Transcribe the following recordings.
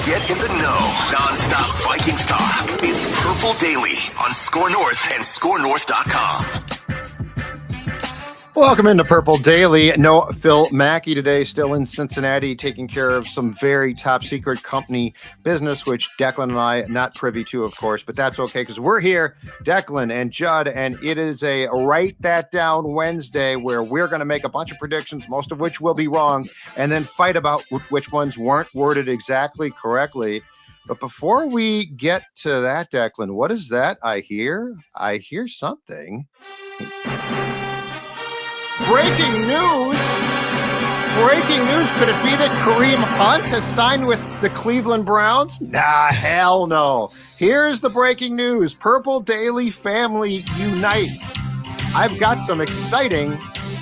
Get in the know. Non-stop Vikings talk. It's Purple Daily on Score North and ScoreNorth.com. Welcome into Purple Daily. No Phil Mackey today, still in Cincinnati, taking care of some very top secret company business, which Declan and I not privy to, of course, but that's okay because we're here, Declan and Judd, and it is a Write That Down Wednesday where we're going to make a bunch of predictions, most of which will be wrong, and then fight about which ones weren't worded exactly correctly. But before we get to that, Declan, what is that I hear? I hear something. Breaking news! Breaking news! Could it be that Kareem Hunt has signed with the Cleveland Browns? Nah, hell no. Here's the breaking news. Purple Daily family unite. I've got some exciting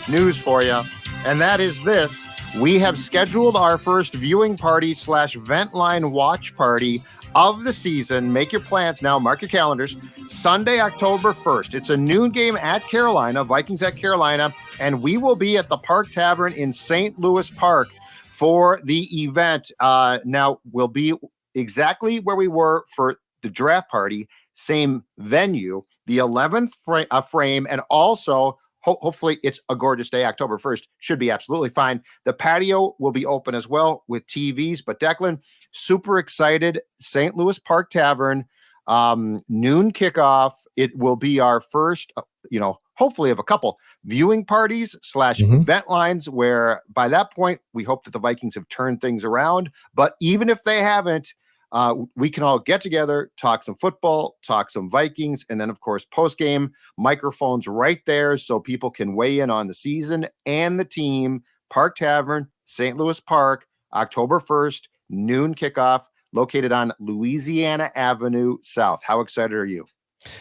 news for you, and that is this. We have scheduled our first viewing party / vent line watch party of the season. Make your plans now. Mark your calendars. Sunday, October 1st. It's a noon game at Carolina, Vikings at Carolina, and we will be at the Park Tavern in St. Louis Park for the event. Now, we'll be exactly where we were for the draft party, same venue, the 11th frame, and also hopefully it's a gorgeous day. October 1st should be absolutely fine. The patio will be open as well with TVs. But Declan, super excited. St. Louis Park Tavern, noon kickoff. It will be our first, hopefully of a couple viewing parties / vent lines where by that point, we hope that the Vikings have turned things around. But even if they haven't, we can all get together, talk some football, talk some Vikings, and then, of course, post-game microphones right there so people can weigh in on the season and the team. Park Tavern, St. Louis Park, October 1st, noon kickoff, located on Louisiana Avenue South. How excited are you?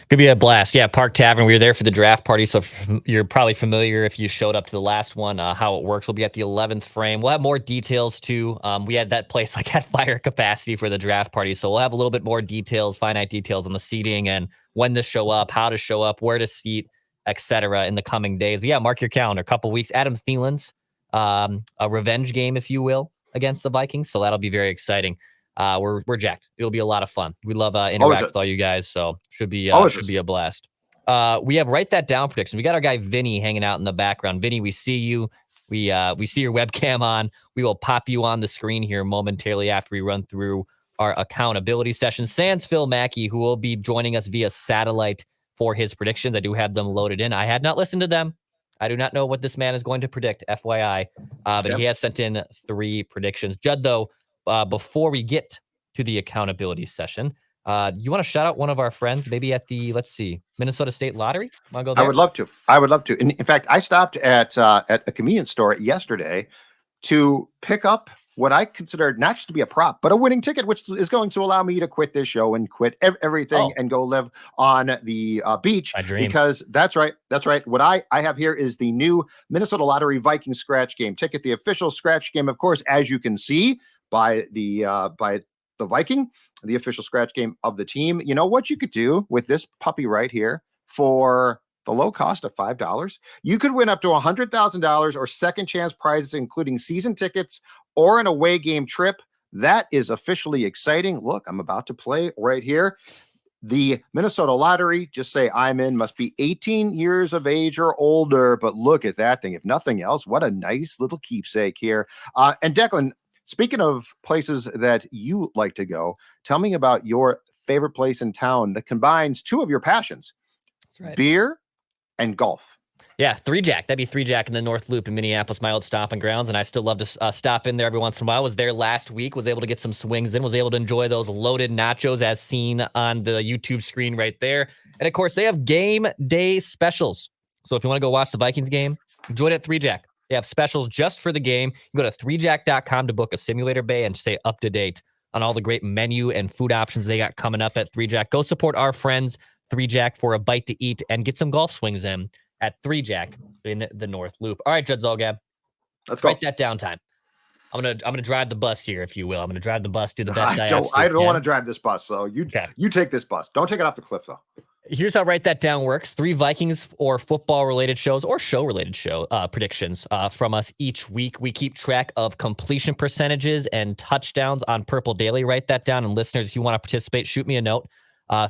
Could be a blast. Yeah, Park Tavern. We were there for the draft party, so you're probably familiar if you showed up to the last one, how it works. We'll be at the 11th frame. We'll have more details, too. We had that place at fire capacity for the draft party, so we'll have a little bit more details, finite details on the seating and when to show up, how to show up, where to seat, etc. in the coming days. But yeah, mark your calendar. A couple weeks. Adam Thielen's a revenge game, if you will, against the Vikings, so that'll be very exciting. We're jacked. It'll be a lot of fun. We love interact with all you guys, so should be a blast. We have Write That Down prediction. We got our guy Vinny hanging out in the background. Vinny, we see you. We see your webcam on. We will pop you on the screen here momentarily after we run through our accountability session. Sans Phil Mackey, who will be joining us via satellite for his predictions. I do have them loaded in. I had not listened to them. I do not know what this man is going to predict, FYI. But He has sent in 3 predictions. Judd, though, before we get to the accountability session, you want to shout out one of our friends, maybe at the, Minnesota State Lottery? Want to go there? I would love to. In fact, I stopped at a convenience store yesterday to pick up what I considered not just to be a prop, but a winning ticket, which is going to allow me to quit this show and quit everything and go live on the beach. My dream. Because that's right. What I have here is the new Minnesota Lottery Vikings scratch game ticket, the official scratch game, of course, as you can see by the Viking, the official scratch game of the team. You know what you could do with this puppy right here for the low cost of $5? You could win up to $100,000 or second chance prizes, including season tickets or an away game trip. That is officially exciting. Look, I'm about to play right here. The Minnesota Lottery, just say I'm in, must be 18 years of age or older. But look at that thing. If nothing else, what a nice little keepsake here. And Declan, speaking of places that you like to go, tell me about your favorite place in town that combines 2 of your passions, beer and golf. Yeah, 3Jack. That'd be 3Jack in the North Loop in Minneapolis, my old stomping grounds. And I still love to stop in there every once in a while. Was there last week, was able to get some swings in, was able to enjoy those loaded nachos as seen on the YouTube screen right there. And of course, they have game day specials. So if you want to go watch the Vikings game, enjoy it at 3Jack. They have specials just for the game. You go to 3jack.com to book a simulator bay and stay up to date on all the great menu and food options they got coming up at 3Jack. Go support our friends, 3Jack, for a bite to eat and get some golf swings in at 3Jack in the North Loop. All right, Judd Zolgab. Let's go. Write that down time. I'm gonna drive the bus here, if you will. I'm gonna drive the bus, do the best I don't want to drive this bus, so you take this bus. Don't take it off the cliff, though. Here's how Write That Down works. 3 Vikings or football-related shows or show-related predictions from us each week. We keep track of completion percentages and touchdowns on Purple Daily. Write that down. And listeners, if you want to participate, shoot me a note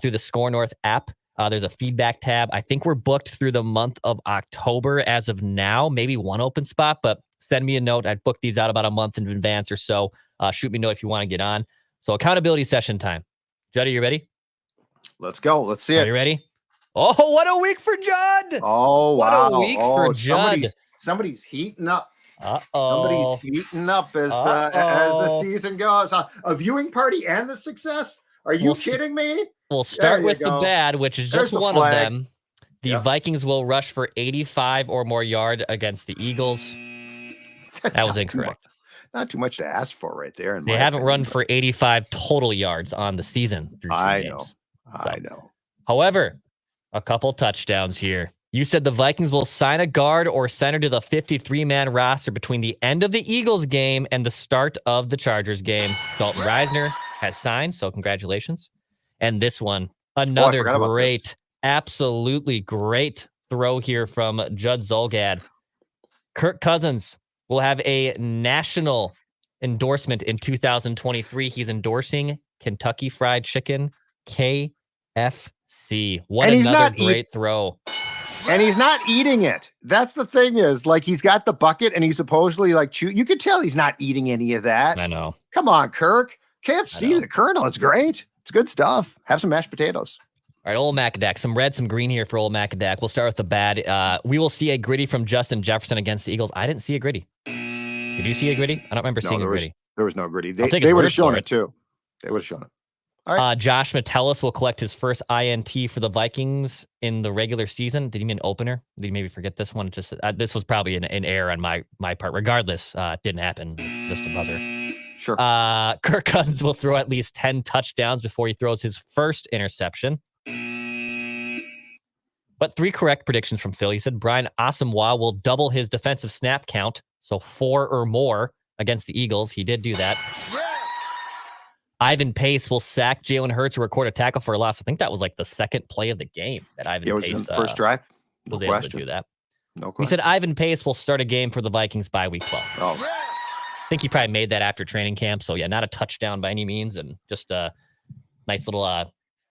through the Score North app. There's a feedback tab. I think we're booked through the month of October as of now. Maybe one open spot, but send me a note. I'd book these out about a month in advance or so. Shoot me a note if you want to get on. So accountability session time. Judd, are you ready? Let's go. Let's see it. Are you ready? Oh, what a week for Judd. Oh, what wow. a week for Judd. Somebody's heating up. Uh-oh. Somebody's heating up as the season goes. A viewing party and the success? Are you kidding me? We'll start with the bad, which is just one flag. of them. The Vikings will rush for 85 or more yard against the Eagles. That was incorrect. Not too much to ask for right there. They haven't run for 85 total yards on the season. I know. However, a couple touchdowns here. You said the Vikings will sign a guard or center to the 53-man roster between the end of the Eagles game and the start of the Chargers game. Dalton Risner has signed, so congratulations. And this one, another great, absolutely great throw here from Judd Zulgad. Kirk Cousins will have a national endorsement in 2023. He's endorsing Kentucky Fried Chicken, KFC. What another great throw. And he's not eating it. That's the thing is, like, he's got the bucket and he's supposedly like, you could tell he's not eating any of that. I know. Come on, Kirk. KFC, the Colonel. It's great. It's good stuff. Have some mashed potatoes. All right, Old Macadac. Some red, some green here for Old Macadac. We'll start with the bad. We will see a gritty from Justin Jefferson against the Eagles. I didn't see a gritty. Did you see a gritty? I don't remember seeing a gritty. There was no gritty. They would have shown it too. They would have shown it. All right. Josh Metellus will collect his first INT for the Vikings in the regular season. Did he mean opener? Did he maybe forget this one? Just this was probably an error on my part. Regardless, it didn't happen. It's just a buzzer. Sure. Kirk Cousins will throw at least 10 touchdowns before he throws his first interception. But 3 correct predictions from Phil. He said Brian Asamoah will double his defensive snap count, so 4 or more against the Eagles. He did do that. Yeah. Ivan Pace will sack Jalen Hurts or record a tackle for a loss. I think that was like the second play of the game that Ivan Pace in the first drive. Was able to do that. No question. He said Ivan Pace will start a game for the Vikings by week 12. Oh. I think he probably made that after training camp. So, yeah, not a touchdown by any means, and just a nice little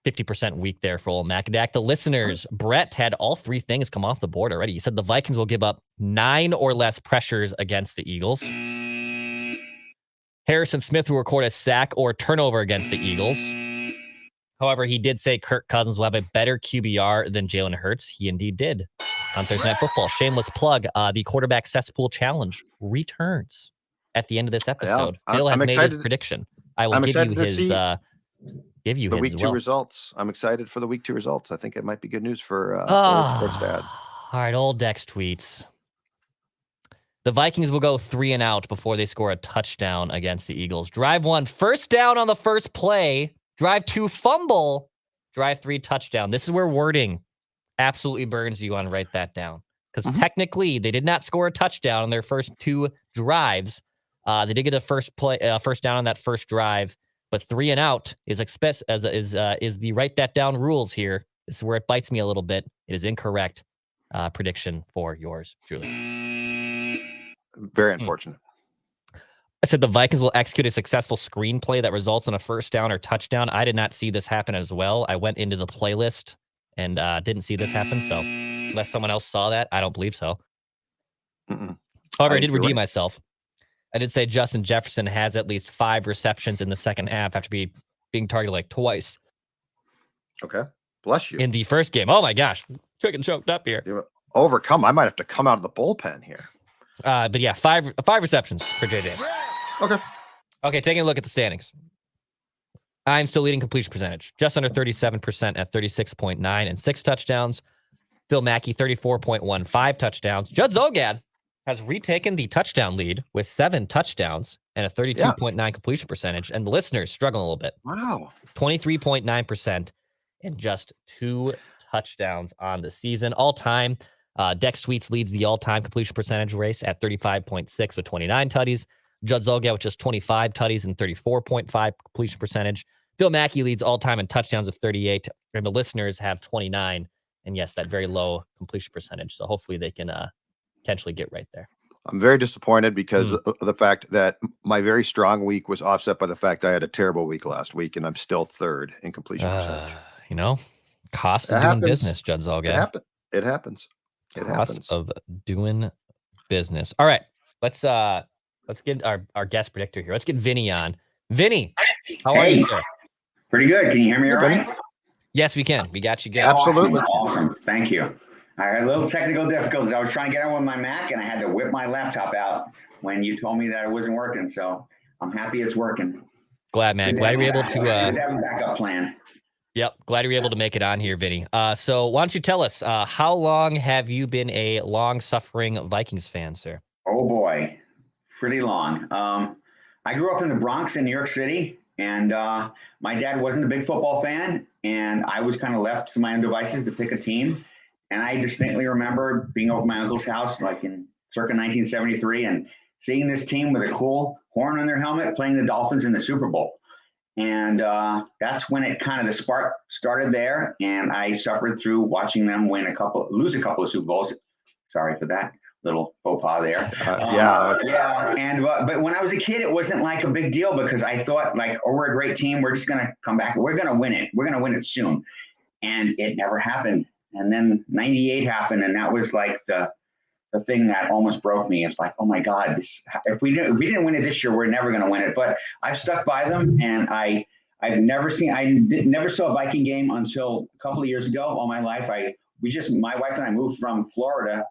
50% week there for old Macadac. The listeners, Brett had all 3 things come off the board already. He said the Vikings will give up 9 or less pressures against the Eagles. Harrison Smith will record a sack or turnover against the Eagles. However, he did say Kirk Cousins will have a better QBR than Jalen Hurts. He indeed did on Thursday Night Football. Shameless plug. The quarterback cesspool challenge returns at the end of this episode. Yeah, Phil has made his prediction. I will give you his the week 2 results. I'm excited for the week 2 results. I think it might be good news for Sports Dad. All right, old Dex tweets. The Vikings will go 3 and out before they score a touchdown against the Eagles. Drive 1, first down on the first play. Drive 2, fumble. Drive 3, touchdown. This is where wording absolutely burns you on Write That Down. Because technically, they did not score a touchdown on their first 2 drives. They did get a first down on that first drive, but 3 and out is the Write That Down rules here. This is where it bites me a little bit. It is incorrect prediction for yours, Julie. Very unfortunate. I said the Vikings will execute a successful screenplay that results in a first down or touchdown. I did not see this happen as well. I went into the playlist and didn't see this happen. So unless someone else saw that, I don't believe so. However, I did redeem myself. I did say Justin Jefferson has at least 5 receptions in the second half after being targeted like twice. Okay. Bless you. In the first game. Oh my gosh. Chicken choked up here. Overcome. I might have to come out of the bullpen here. But yeah, 5 receptions for JJ. Okay, taking a look at the standings. I'm still leading completion percentage, just under 37% at 36.9 and 6 touchdowns. Phil Mackey, 34.15 touchdowns. Judd Zulgad has retaken the touchdown lead with 7 touchdowns and a 32.9 completion percentage. And the listeners struggling a little bit. Wow. 23.9% and just 2 touchdowns on the season. All time, Dex Tweets leads the all-time completion percentage race at 35.6 with 29 tutties. Judd Zulgad with just 25 tutties and 34.5 completion percentage. Phil Mackey leads all time in touchdowns with 38, and the listeners have 29. And yes, that very low completion percentage. So hopefully they can potentially get right there. I'm very disappointed because of the fact that my very strong week was offset by the fact I had a terrible week last week, and I'm still third in completion percentage. Cost of doing business, Judd Zolgad. It happens. Cost of doing business. All right, let's get our guest predictor here. Let's get Vinny on. Vinny, how are you, sir? Pretty good. Can you hear me all right? Yes, we can. We got you good. Absolutely. Awesome. Thank you. I had a little technical difficulties. I was trying to get on with my Mac, and I had to whip my laptop out when you told me that it wasn't working. So I'm happy it's working. Glad, man. Glad we were able to have a backup plan. Yep. Glad you were able to make it on here, Vinny. So why don't you tell us, how long have you been a long-suffering Vikings fan, sir? Oh, boy. Pretty long. I grew up in the Bronx in New York City, and my dad wasn't a big football fan, and I was kind of left to my own devices to pick a team. And I distinctly remember being over at my uncle's house, like in circa 1973, and seeing this team with a cool horn on their helmet playing the Dolphins in the Super Bowl. And that's when it kind of the spark started there. And I suffered through watching them lose a couple of Super Bowls. Sorry for that little faux pas there. Yeah. And but when I was a kid, it wasn't like a big deal because I thought like, oh, we're a great team. We're just going to come back. We're going to win it. We're going to win it soon. And it never happened. And then 98 happened. And that was like the thing that almost broke me. It's like, oh my God, if we didn't win it this year, we're never going to win it. But I've stuck by them, and I never saw a Viking game until a couple of years ago. All my life, my wife and I moved from Florida.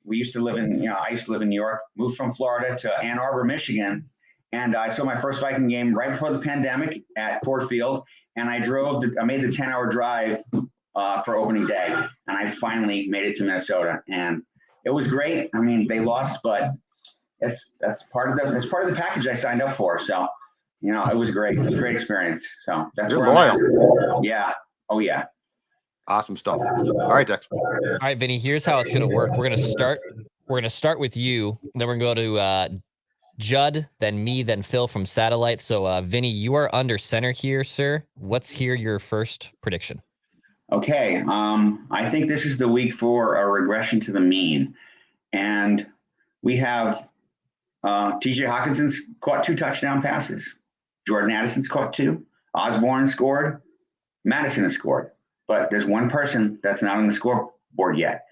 We used to live I used to live in New York, moved from Florida to Ann Arbor, Michigan. And I saw my first Viking game right before the pandemic at Ford Field. And I made the 10-hour drive for opening day. And I finally made it to Minnesota. And it was great. I mean, they lost, but that's part of the package I signed up for. So, it was great. It was a great experience. So that's You're where loyal. I'm at. Yeah. Oh yeah. Awesome stuff. All right, Dex. All right, Vinny, here's how it's going to work. We're going to start with you. Then we're going to go to Judd, then me, then Phil from Satellite. So, Vinny, you are under center here, sir. Let's hear your first prediction. Okay. I think this is the week for a regression to the mean. And we have TJ Hawkinson's caught 2 touchdown passes. Jordan Addison's caught 2. Osborne scored. Madison has scored. But there's one person that's not on the scoreboard yet.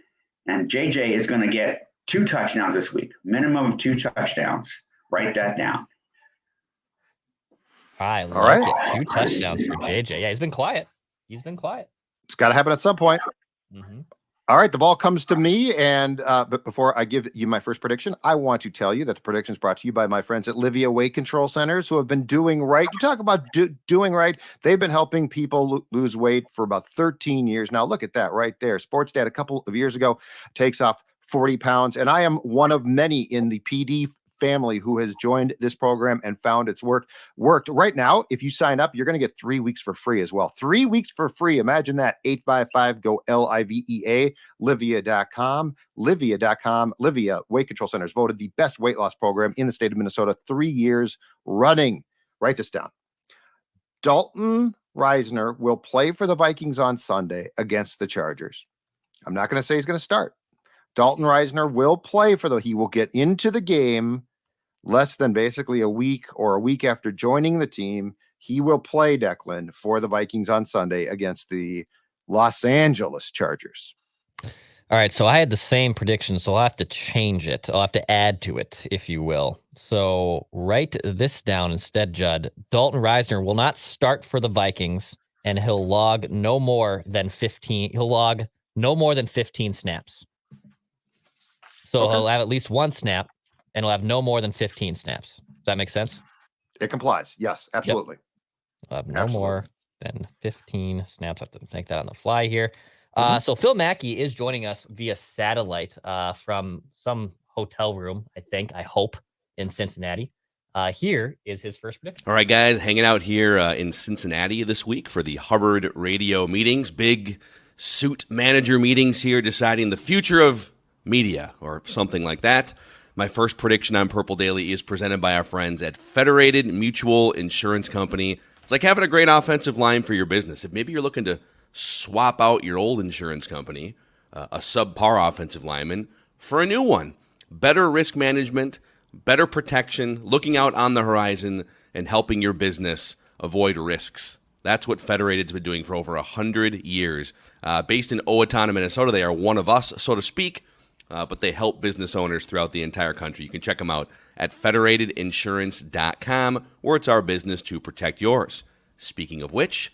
And JJ is going to get 2 touchdowns this week. Minimum of 2 touchdowns. Write that down. I like it. 2 touchdowns for JJ. Yeah, he's been quiet. It's got to happen at some point. Mm-hmm. All right, the ball comes to me, and but before I give you my first prediction, I want to tell you that the prediction is brought to you by my friends at Livia Weight Control Centers, who have been doing right. You talk about doing right. They've been helping people lose weight for about 13 years now. Look at that right there. Sports Dad a couple of years ago takes off 40 pounds, and I am one of many in the PD family who has joined this program and found it's worked. Right now, if you sign up, you're going to get 3 weeks for free as well. 3 weeks for free. Imagine that. 855-GO-LIVEA, Livia.com. Livia Weight Control Centers voted the best weight loss program in the state of Minnesota 3 years running. Write this down. Dalton Risner will play for the Vikings on Sunday against the Chargers. I'm not going to say he's going to start. Dalton Risner will play he will get into the game less than basically a week after joining the team. He will play, Declan, for the Vikings on Sunday against the Los Angeles Chargers. All right, so I had the same prediction, so I'll have to change it. I'll have to add to it, if you will. So write this down instead, Judd. Dalton Risner will not start for the Vikings, and he'll log no more than 15. He'll log no more than 15 snaps. So He'll have at least 1 snap, and he'll have no more than 15 snaps. Does that make sense? It complies. Yes, absolutely. Yep. He'll have no more than 15 snaps. I have to make that on the fly here. So Phil Mackey is joining us via satellite from some hotel room, I hope, in Cincinnati. Here is his first prediction. All right, guys, hanging out here in Cincinnati this week for the Hubbard radio meetings. Big suit manager meetings here deciding the future of media or something like that. My first prediction on Purple Daily is presented by our friends at Federated Mutual Insurance Company. It's like having a great offensive line for your business. If maybe you're looking to swap out your old insurance company, a subpar offensive lineman, for a new one. Better risk management, better protection, looking out on the horizon, and helping your business avoid risks. That's what Federated's been doing for over 100 years. Based in Owatonna, Minnesota, they are one of us, so to speak, but they help business owners throughout the entire country. You can check them out at federatedinsurance.com, where it's our business to protect yours. Speaking of which,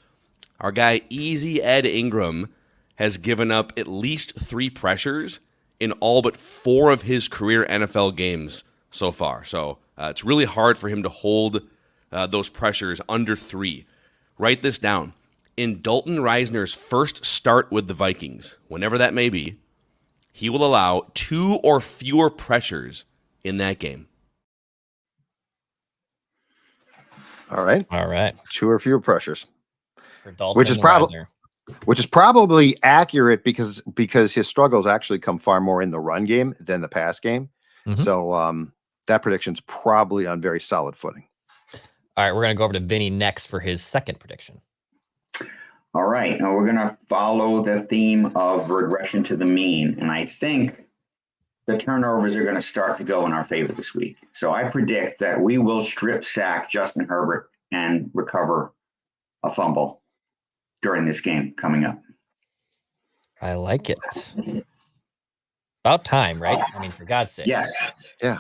our guy Easy Ed Ingram has given up at least 3 pressures in all but 4 of his career NFL games so far. So it's really hard for him to hold those pressures under 3. Write this down. In Dalton Risner's first start with the Vikings, whenever that may be, he will allow 2 or fewer pressures in that game. All right. 2 or fewer pressures. For Dalton Which is probably accurate because his struggles actually come far more in the run game than the pass game. Mm-hmm. So that prediction's probably on very solid footing. All right, we're going to go over to Vinny next for his second prediction. All right, now we're going to follow the theme of regression to the mean, and I think the turnovers are going to start to go in our favor this week. So I predict that we will strip sack Justin Herbert and recover a fumble during this game coming up. I like it. About time, right? I mean, for God's sake. Yes. Yeah,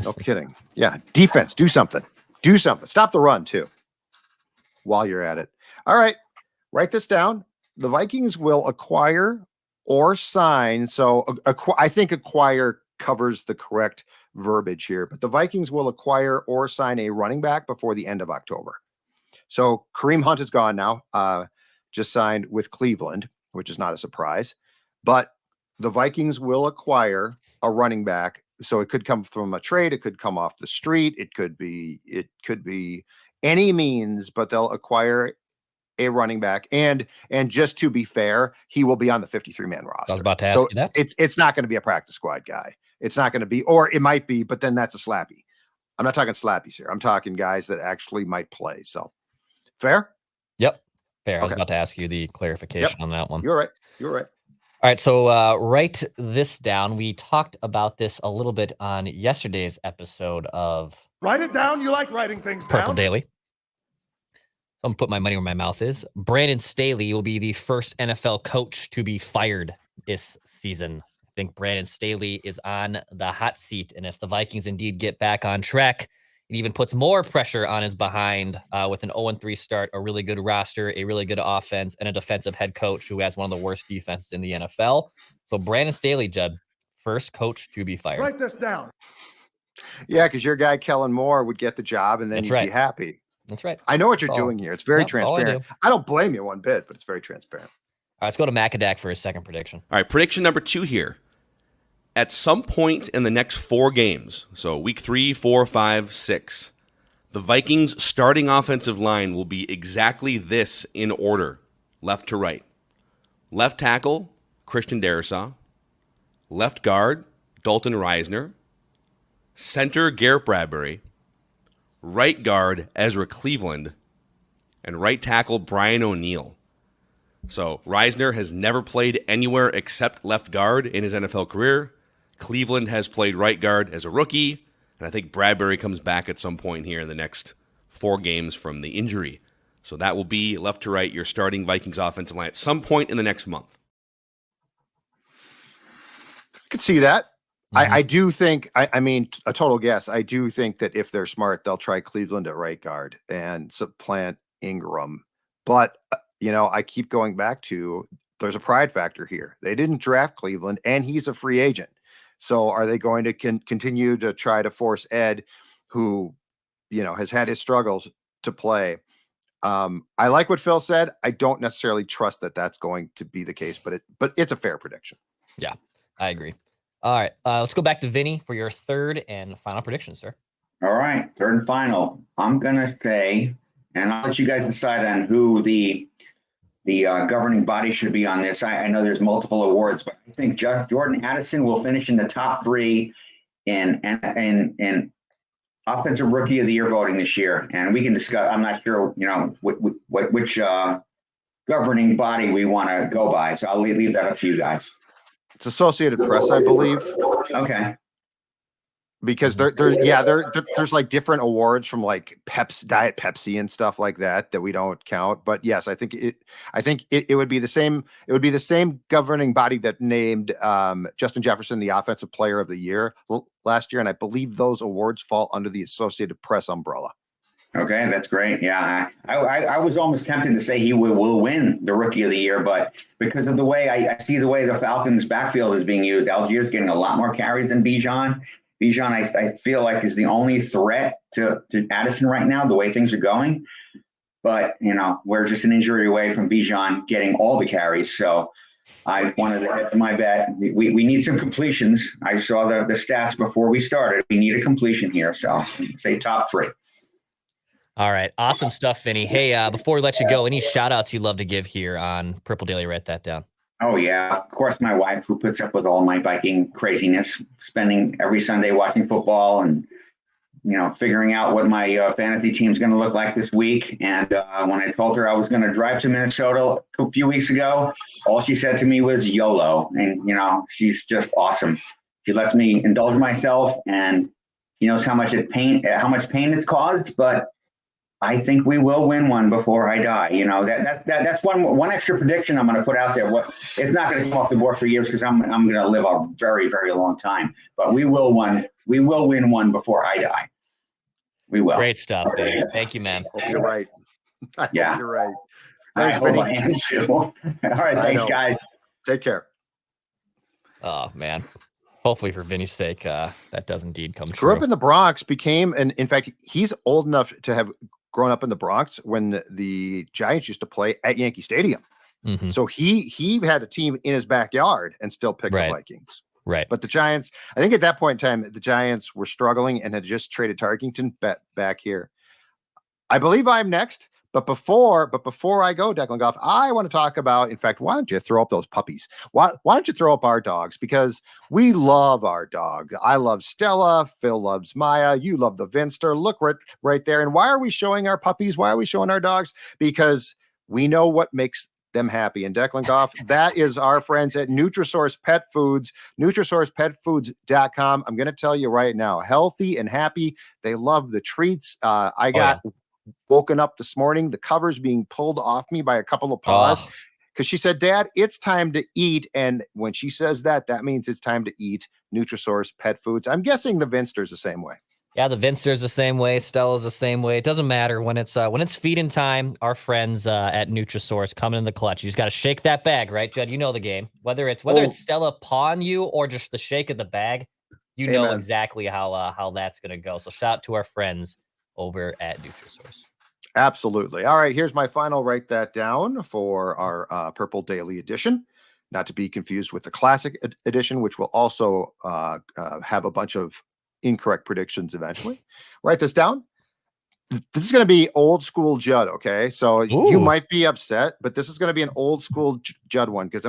no kidding. Yeah, defense, do something. Do something. Stop the run, too, while you're at it. All right, write this down. The Vikings will acquire or sign. So I think acquire covers the correct verbiage here. But the Vikings will acquire or sign a running back before the end of October. So Kareem Hunt is gone now. Just signed with Cleveland, which is not a surprise. But the Vikings will acquire a running back. So it could come from a trade. It could come off the street. It could be any means, but they'll acquire a running back. And just to be fair, he will be on the 53-man roster. I was about to ask you that. It's not going to be a practice squad guy. It's not going to be, or it might be, but then that's a slappy. I'm not talking slappies here. I'm talking guys that actually might play. So fair? Yep. Fair. I was about to ask you the clarification on that one. You're right. All right, so write this down. We talked about this a little bit on yesterday's episode of Write it down. You like writing things down. Purple Daily. I'm going to put my money where my mouth is. Brandon Staley will be the first NFL coach to be fired this season. I think Brandon Staley is on the hot seat, and if the Vikings indeed get back on track, it even puts more pressure on his behind with an 0-3 start, a really good roster, a really good offense, and a defensive head coach who has one of the worst defenses in the NFL. So Brandon Staley, Judd, first coach to be fired. Write this down. Yeah, because your guy, Kellen Moore, would get the job, and then you'd be happy. That's right. I know what you're doing here. It's very transparent. I don't blame you one bit, but it's very transparent. All right, let's go to Macadac for his second prediction. All right, prediction number 2 here. At some point in the next 4 games, so week 3, 4, 5, 6, the Vikings' starting offensive line will be exactly this in order, left to right. Left tackle, Christian Darrisaw. Left guard, Dalton Risner. Center, Garrett Bradbury. Right guard, Ezra Cleveland. And right tackle, Brian O'Neill. So Risner has never played anywhere except left guard in his NFL career. Cleveland has played right guard as a rookie, and I think Bradbury comes back at some point here in the next 4 games from the injury. So that will be left to right your starting Vikings offensive line at some point in the next month. I could see that. Mm-hmm. I do think, I mean, a total guess, I do think that if they're smart, they'll try Cleveland at right guard and supplant Ingram. But, I keep going back to there's a pride factor here. They didn't draft Cleveland, and he's a free agent. So are they going to continue to try to force Ed, who, has had his struggles, to play? I like what Phil said. I don't necessarily trust that that's going to be the case, but it's a fair prediction. Yeah, I agree. All right, let's go back to Vinny for your third and final prediction, sir. All right, third and final. I'm going to say, and I'll let you guys decide on who the governing body should be on this. I know there's multiple awards, but I think Jordan Addison will finish in the top 3 in offensive rookie of the year voting this year, and we can discuss. I'm not sure, which governing body we want to go by. So I'll leave that up to you guys. It's Associated Press, I believe. Okay. Because there's like different awards from like Diet Pepsi and stuff like that we don't count. But yes, I think it would be the same. It would be the same governing body that named Justin Jefferson the Offensive Player of the Year last year, and I believe those awards fall under the Associated Press umbrella. Okay, that's great. Yeah, I was almost tempted to say he will win the Rookie of the Year, but because of the way I see the way the Falcons' backfield is being used, Algier's getting a lot more carries than Bijan. Bijan, I feel like, is the only threat to Addison right now, the way things are going. But, we're just an injury away from Bijan getting all the carries. So I wanted to head to my bet. We need some completions. I saw the stats before we started. We need a completion here. So say top 3. All right. Awesome stuff, Vinny. Hey, before we let you go, any shout outs you'd love to give here on Purple Daily? Write that down. Oh, yeah. Of course, my wife, who puts up with all my Viking craziness, spending every Sunday watching football and, figuring out what my fantasy team's going to look like this week. And when I told her I was going to drive to Minnesota a few weeks ago, all she said to me was YOLO. And, she's just awesome. She lets me indulge myself, and she knows how much pain it's caused. But I think we will win one before I die. That's one extra prediction I'm going to put out there. It's not going to come off the board for years because I'm going to live a very, very long time. But we will win one before I die. We will. Great stuff, Vinny. Thank you, man. Hope you're right. I hope you're right. Thanks, Vinny. All right, thanks, guys. Take care. Oh man. Hopefully, for Vinny's sake, that does indeed come true. Grew up in the Bronx, in fact, he's old enough to have grown up in the Bronx when the Giants used to play at Yankee Stadium. Mm-hmm. So he had a team in his backyard and still picked the Vikings. Right. But the Giants, I think at that point in time, the Giants were struggling and had just traded Tarkington back here. I believe I'm next. But before I go, Declan Goff, I want to talk about, in fact, why don't you throw up those puppies? Why don't you throw up our dogs? Because we love our dogs. I love Stella. Phil loves Maya. You love the Vinster. Look right there. And why are we showing our puppies? Why are we showing our dogs? Because we know what makes them happy. And Declan Goff, that is our friends at Nutrisource Pet Foods, NutrisourcePetFoods.com. I'm going to tell you right now, healthy and happy. They love the treats. I got woken up this morning, the covers being pulled off me by a couple of paws because she said, Dad, it's time to eat. And when she says that means it's time to eat Nutrisource Pet Foods. I'm guessing the Vinster's the same way. Yeah, the Vinster's the same way. Stella's the same way. It doesn't matter when it's feeding time. Our friends at Nutrisource coming in the clutch. You just got to shake that bag, right, Judd? You know the game. Whether it's Stella pawing you or just the shake of the bag, you know exactly how that's gonna go. So shout out to our friends over at Nutrisource. Absolutely. All right, here's my final write that down for our Purple Daily edition, not to be confused with the Classic edition, which will also have a bunch of incorrect predictions eventually. Write this down. This is going to be old school Judd, okay? So you might be upset, but this is going to be an old school Judd one because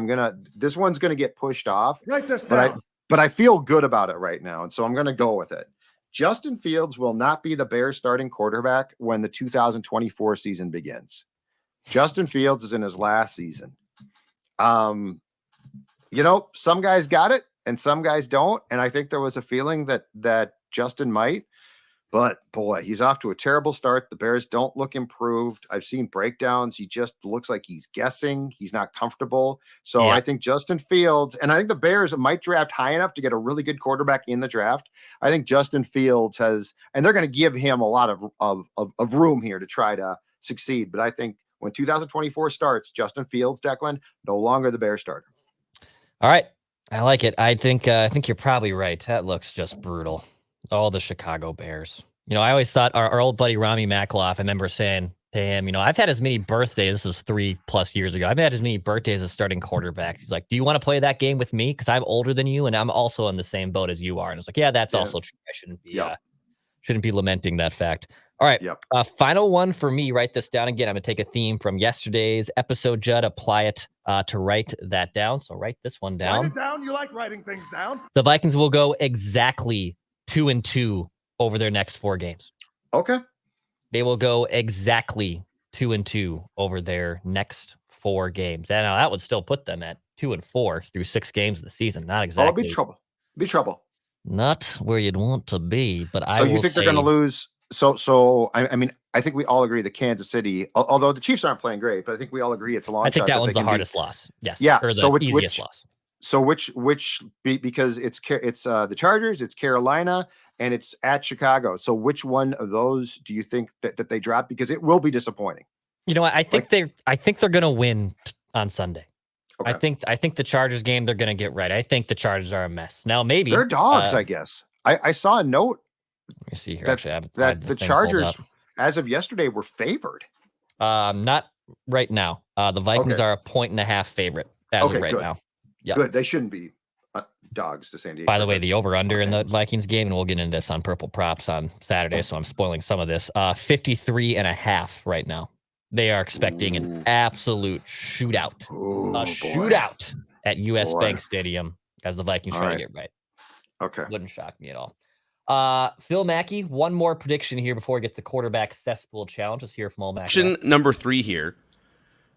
this one's going to get pushed off. Write this down. But I feel good about it right now, and so I'm going to go with it. Justin Fields will not be the Bears starting quarterback when the 2024 season begins. Justin Fields is in his last season. Some guys got it and some guys don't. And I think there was a feeling that Justin might. But boy, he's off to a terrible start. The Bears don't look improved. I've seen breakdowns. He just looks like he's guessing. He's not comfortable. So I think Justin Fields, and I think the Bears might draft high enough to get a really good quarterback in the draft. I think Justin Fields and they're going to give him a lot of room here to try to succeed. But I think when 2024 starts, Justin Fields, Declan, no longer the Bears starter. All right. I like it. I think you're probably right. That looks just brutal. All the Chicago Bears. I always thought our old buddy Rami Makloff, I remember saying to him, I've had as many birthdays, this was 3+ years ago. I've had as many birthdays as starting quarterbacks. He's like, do you want to play that game with me? Because I'm older than you and I'm also in the same boat as you are. And it's like, that's also true. I shouldn't be lamenting that fact. All right. Final one for me. Write this down again. I'm going to take a theme from yesterday's episode, Judd, apply it to write that down. So write this one down. Write it down. You like writing things down. The Vikings will go exactly 2-2 over their next 4 games. Okay. They will go exactly 2-2 over their next 4 games. And now that would still put them at 2-4 through 6 games of the season. Not exactly. Oh, it'll be trouble. Be trouble. Not where you'd want to be, but So you think they're going to lose? I mean, I think we all agree that Kansas City, although the Chiefs aren't playing great, but I think we all agree it's a long shot. I think that one's the hardest loss. Yes. Yeah. Or the easiest loss. So because it's the Chargers, it's Carolina, and it's at Chicago. So which one of those do you think that they drop? Because it will be disappointing. You know what? I think they're going to win on Sunday. Okay. I think the Chargers game they're going to get right. I think the Chargers are a mess. Now maybe they're dogs. I guess I saw a note. Let me see here. That the Chargers, as of yesterday, were favored. Not right now. The Vikings are a 1.5 favorite as of right now. Yep. Good. They shouldn't be dogs to San Diego. By the way, the over-under in the Vikings game, and we'll get into this on Purple Props on Saturday, so I'm spoiling some of this. 53.5 right now. They are expecting an absolute shootout. Shootout at US Bank Stadium as the Vikings try to get right. Okay. Wouldn't shock me at all. Phil Mackey, one more prediction here before we get the quarterback cesspool challenge. Let's hear from all Mackey. Prediction number 3 here.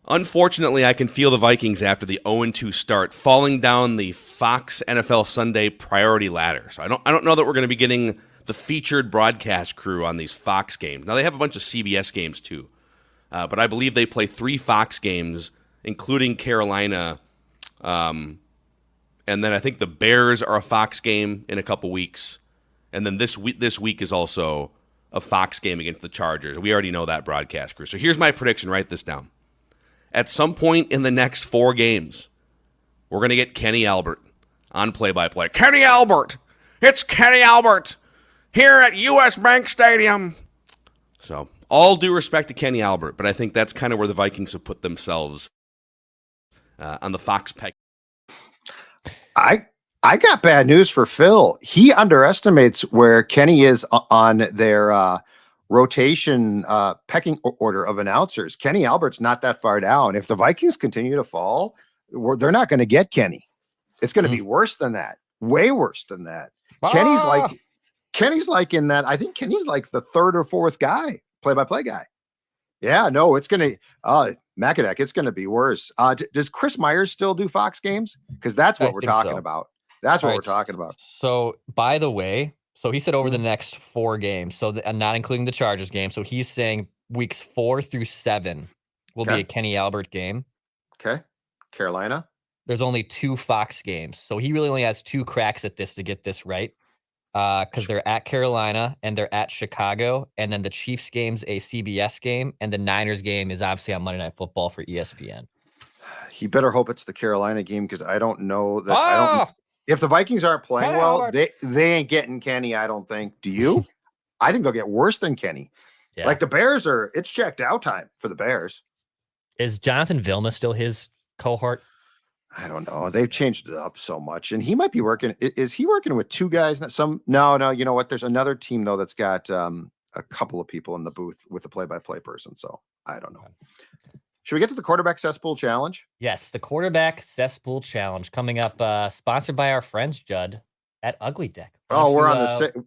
Unfortunately, I can feel the Vikings after the 0-2 start falling down the Fox NFL Sunday priority ladder. So I don't know that we're going to be getting the featured broadcast crew on these Fox games. Now they have a bunch of CBS games too. But I believe they play 3 Fox games, including Carolina. And then I think the Bears are a Fox game in a couple weeks. And then this week is also a Fox game against the Chargers. We already know that broadcast crew. So here's my prediction. Write this down. At some point in the next 4 games, we're going to get Kenny Albert on play-by-play. Kenny Albert! It's Kenny Albert here at US Bank Stadium. So all due respect to Kenny Albert, but I think that's kind of where the Vikings have put themselves on the Fox peg. I got bad news for Phil. He underestimates where Kenny is on their rotation pecking order of announcers. Kenny Albert's not that far down. If the Vikings continue to fall, they're not going to get Kenny. It's going to be worse than that. Way worse than that. Kenny's like in that. I think Kenny's like the 3rd or 4th guy. Play-by-play guy. Yeah, no, it's going to Macadek, it's going to be worse. Does Chris Myers still do Fox games? Because that's what we're talking about. That's what we're talking about. So, by the way, he said over the next 4 games, so not including the Chargers game. So he's saying weeks 4 through 7 will be a Kenny Albert game. Okay. Carolina. There's only 2 Fox games. So he really only has 2 cracks at this to get this right. Because they're at Carolina and they're at Chicago, and then the Chiefs game's a CBS game, and the Niners game is obviously on Monday Night Football for ESPN. He better hope it's the Carolina game because I don't know that. If the Vikings aren't playing well, they ain't getting Kenny. I don't think. Do you? I think they'll get worse than Kenny. Yeah. Like the Bears it's checked out time for the Bears. Is Jonathan Vilma still his cohort? I don't know. They've changed it up so much, and he might be working. Is he working with 2 guys? No. You know what? There's another team though that's got a couple of people in the booth with a play-by-play person. So I don't know. Should we get to the quarterback cesspool challenge? Yes, the quarterback cesspool challenge coming up. Sponsored by our friends Judd at Ugly Deck. We're on the same.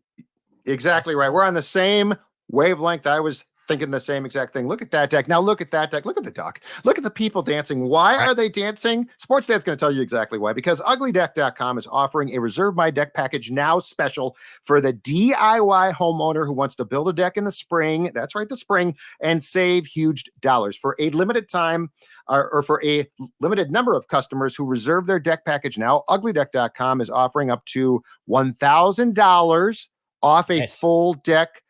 Exactly right. We're on the same wavelength. I was thinking the same exact thing. Look at that deck. Now look at that deck. Look at the duck. Look at the people dancing. Why are they dancing? Sports Dad's going to tell you exactly why. Because uglydeck.com is offering a Reserve My Deck package now special for the DIY homeowner who wants to build a deck in the spring. That's right, the spring, and save huge dollars. For a limited time, or for a limited number of customers who reserve their deck package now, uglydeck.com is offering up to $1,000 off a full deck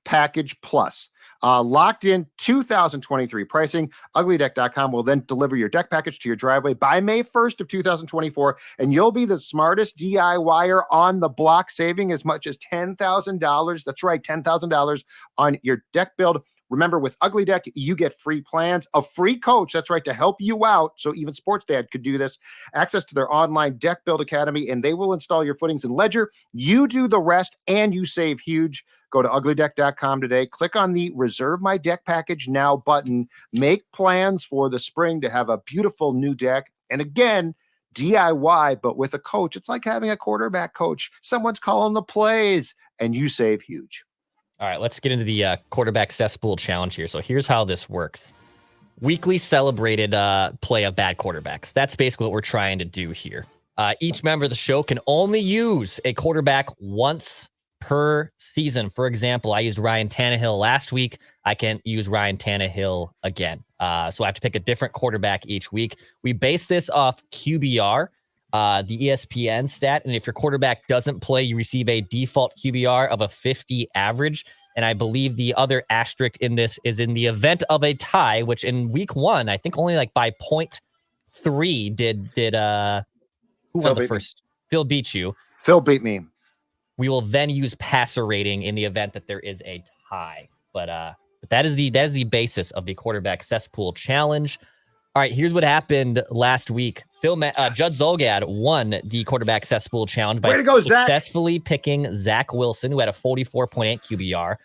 package plus. Locked in 2023 pricing. Uglydeck.com will then deliver your deck package to your driveway by May 1st of 2024, and you'll be the smartest DIYer on the block, saving as much as $10,000. That's right, $10,000 on your deck build. Remember, with Ugly Deck, you get free plans, a free coach, that's right, to help you out, so even Sports Dad could do this, access to their online Deck Build Academy, and they will install your footings and ledger. You do the rest, and you save huge. Go to uglydeck.com today. Click on the Reserve My Deck Package Now button. Make plans for the spring to have a beautiful new deck. And again, DIY, but with a coach. It's like having a quarterback coach. Someone's calling the plays, and you save huge. All right, let's get into the quarterback cesspool challenge here. So here's how this works. Weekly celebrated play of bad quarterbacks. That's basically what we're trying to do here. Each member of the show can only use a quarterback once per season. For example, I used Ryan Tannehill last week. I can't use Ryan Tannehill again. So I have to pick a different quarterback each week. We base this off QBR, the ESPN stat. And if your quarterback doesn't play, you receive a default QBR of a 50 average. And I believe the other asterisk in this is in the event of a tie, which in week 1, I think only like by 0.3 did who won the first? Phil beat you. Phil beat me. We will then use passer rating in the event that there is a tie. But that is the basis of the quarterback cesspool challenge. All right, here's what happened last week. Judd Zolgad won the quarterback cesspool challenge by successfully picking Zach Wilson, who had a 44.8 QBR.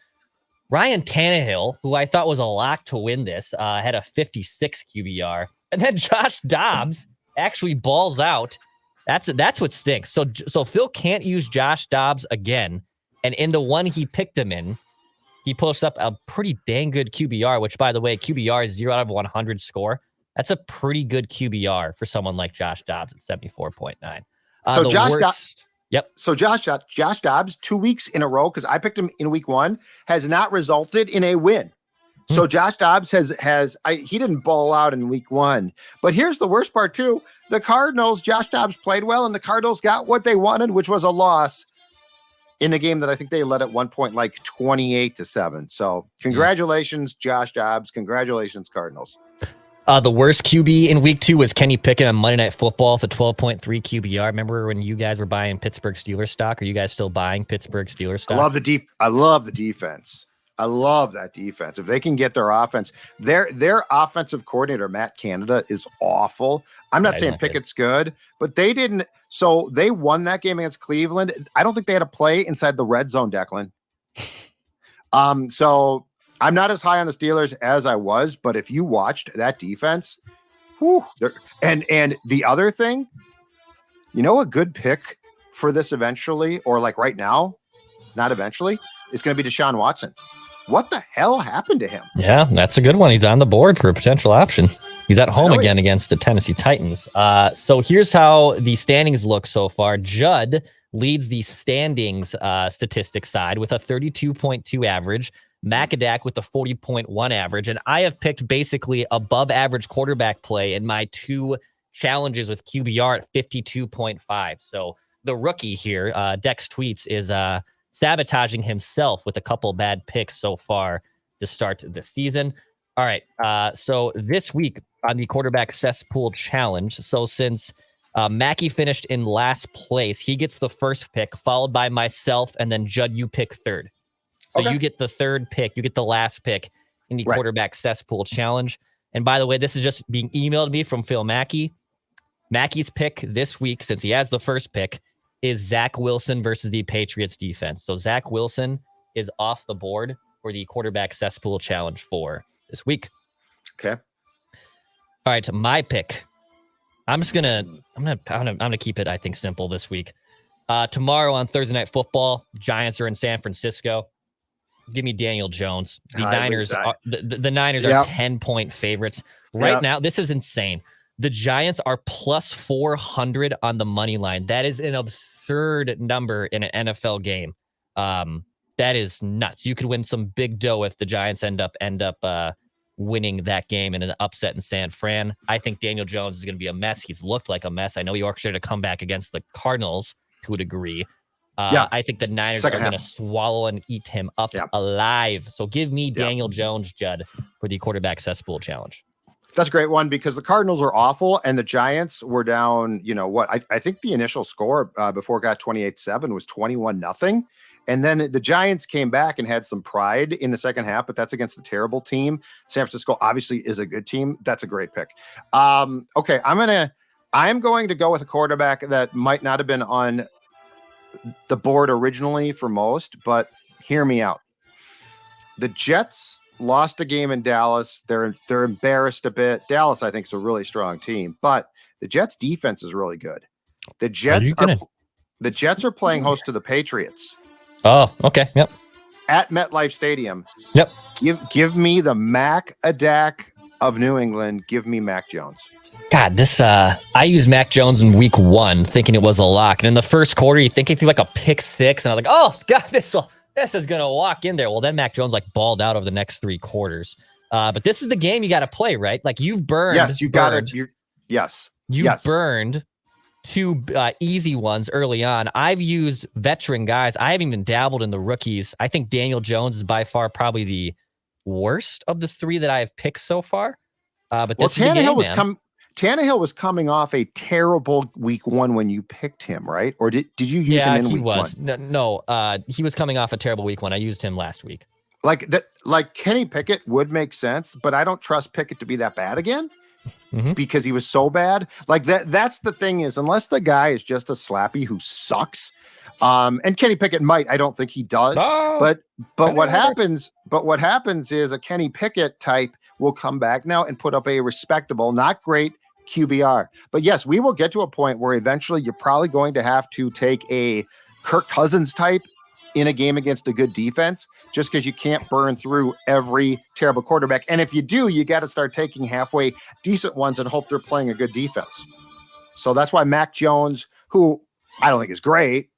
Ryan Tannehill, who I thought was a lock to win this, had a 56 QBR. And then Josh Dobbs actually balls out. That's what stinks. So Phil can't use Josh Dobbs again. And in the one he picked him in, he posts up a pretty dang good QBR, which, by the way, QBR is 0 out of 100 score. That's a pretty good QBR for someone like Josh Dobbs at 74.9. So Josh Dobbs 2 weeks in a row, because I picked him in week 1, has not resulted in a win. So Josh Dobbs he didn't ball out in week 1. But here's the worst part too. The Cardinals, Josh Dobbs played well, and the Cardinals got what they wanted, which was a loss in a game that I think they led at one point like 28-7. So congratulations, Josh Dobbs. Congratulations, Cardinals. The worst QB in week 2 was Kenny Pickett on Monday Night Football with a 12.3 QBR. Remember when you guys were buying Pittsburgh Steelers stock? Are you guys still buying Pittsburgh Steelers stock? I love the defense. I love that defense. If they can get their offense, their offensive coordinator, Matt Canada, is awful. I'm not saying Pickett's good, but they didn't. So they won that game against Cleveland. I don't think they had a play inside the red zone, Declan. So I'm not as high on the Steelers as I was, but if you watched that defense, and the other thing, a good pick for this eventually, or like right now, not eventually, is going to be Deshaun Watson. What the hell happened to him? Yeah, that's a good one. He's on the board for a potential option. He's at home again against the Tennessee Titans. So here's how the standings look so far. Judd leads the standings statistics side with a 32.2 average. Macadac with a 40.1 average. And I have picked basically above average quarterback play in my 2 challenges with QBR at 52.5. So the rookie here, Dex Tweets, is sabotaging himself with a couple bad picks so far to start the season. All right. So this week on the quarterback cesspool challenge. So since Mackey finished in last place, he gets the first pick, followed by myself, and then Judd, you pick third. So you get the third pick. You get the last pick in the quarterback cesspool challenge. And by the way, this is just being emailed to me from Phil Mackey. Mackey's pick this week, since he has the first pick, is Zach Wilson versus the Patriots defense. So Zach Wilson is off the board for the quarterback cesspool challenge for this week. Okay. All right, my pick. I'm gonna keep it, I think, simple this week. Tomorrow on Thursday Night Football, Giants are in San Francisco. Give me Daniel Jones. The Niners are the Niners are 10-point favorites right now. This is insane. The Giants are plus 400 on the money line. That is an absurd number in an NFL game. That is nuts. You could win some big dough if the Giants end up winning that game in an upset in San Fran. I think Daniel Jones is going to be a mess. He's looked like a mess. I know he orchestrated a comeback against the Cardinals to a degree. I think the Niners are going to swallow and eat him up alive. So give me Daniel Jones, Judd, for the quarterback cesspool challenge. That's a great one because the Cardinals are awful and the Giants were down, I think the initial score before it got 28-7 was 21-0. And then the Giants came back and had some pride in the second half, but that's against a terrible team. San Francisco obviously is a good team. That's a great pick. Okay, I'm going to go with a quarterback that might not have been on the board originally for most, but hear me out. The Jets lost a game in Dallas. They're embarrassed a bit. Dallas, I think, is a really strong team, but The Jets defense is really good. The Jets are playing host to the Patriots. Oh, okay. Yep. At MetLife Stadium. Yep. Give me the Mac-a-Dak of New England. Give me Mac Jones. God, I used Mac Jones in week 1 thinking it was a lock. And in the first quarter, you think he threw like a pick 6. And I was like, oh, God, this is going to walk in there. Well, then Mac Jones like balled out over the next 3 quarters. But this is the game you got to play, right? Like you've burned. Yes, you got it. Yes. You burned 2 easy ones early on. I've used veteran guys. I haven't even dabbled in the rookies. I think Daniel Jones is by far probably the worst of the 3 that I have picked so far. But this Tannehill was coming off a terrible week 1 when you picked him, right? Or did you use him in week 1? No, he was coming off a terrible week 1. I used him last week. Like Kenny Pickett would make sense, but I don't trust Pickett to be that bad again. Because he was so bad. Like that's the thing is, unless the guy is just a slappy who sucks, and Kenny Pickett might, I don't think he does. But what happens is a Kenny Pickett type will come back now and put up a respectable, not great QBR. But yes, we will get to a point where eventually you're probably going to have to take a Kirk Cousins type in a game against a good defense, just because you can't burn through every terrible quarterback. And if you do, you got to start taking halfway decent ones and hope they're playing a good defense. So that's why Mac Jones, who I don't think is great,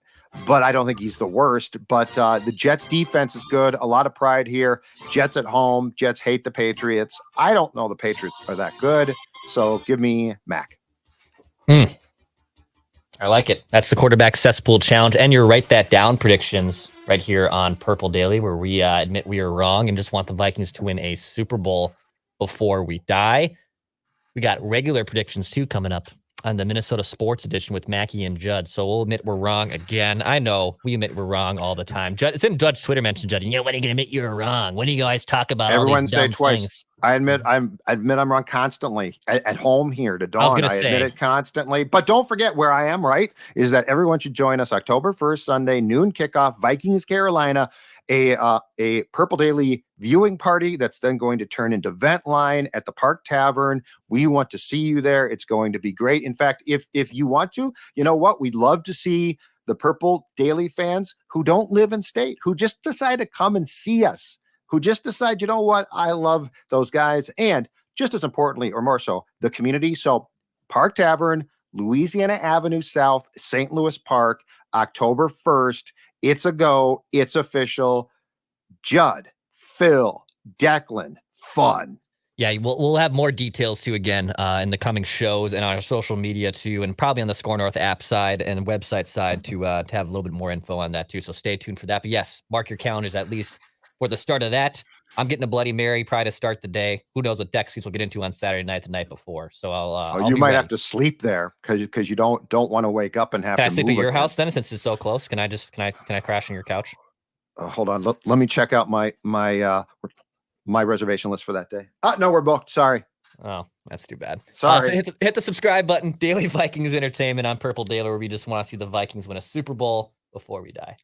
but I don't think he's the worst. But the Jets defense is good. A lot of pride here. Jets at home. Jets hate the Patriots. I don't know the Patriots are that good. So give me Mac. I like it. That's the quarterback cesspool challenge. And you write that down predictions right here on Purple Daily, where we admit we are wrong and just want the Vikings to win a Super Bowl before we die. We got regular predictions too coming up on the Minnesota Sports Edition with Mackie and Judd. So we'll admit we're wrong again. I know we admit we're wrong all the time. Judd, it's in Judd's Twitter mention, Judd. When are you going to admit you're wrong? When do you guys talk about every all these Wednesday dumb twice? Things? I admit I'm wrong constantly at home here to Dawn. I admit it constantly, but don't forget where I am, right? Is that everyone should join us October 1st, Sunday, noon kickoff, Vikings, Carolina, a Purple Daily viewing party that's then going to turn into Vent Line at the Park Tavern. We want to see you there. It's going to be great. In fact, if you want to, you know what? We'd love to see the Purple Daily fans who don't live in state, who just decide to come and see us, who just decide, you know what? I love those guys. And just as importantly, or more so, the community. So Park Tavern, Louisiana Avenue South, St. Louis Park, October 1st. It's a go. It's official. Judd, Phil, Declan, fun. Yeah, we'll have more details too again in the coming shows and on our social media too, and probably on the Score North app side and website side to have a little bit more info on that too. So stay tuned for that. But yes, mark your calendars at least for the start of that. I'm getting a Bloody Mary probably to start the day. Who knows what deck suites we'll get into on Saturday night, the night before. So I'll you might have to sleep there because you don't want to wake up and have. Can I sleep at your house then, since it's so close? Can I crash on your couch? Hold on. Let me check out my reservation list for that day. No, we're booked. Sorry. Oh, that's too bad. Sorry. So hit the subscribe button. Daily Vikings Entertainment on Purple Daily, where we just want to see the Vikings win a Super Bowl before we die.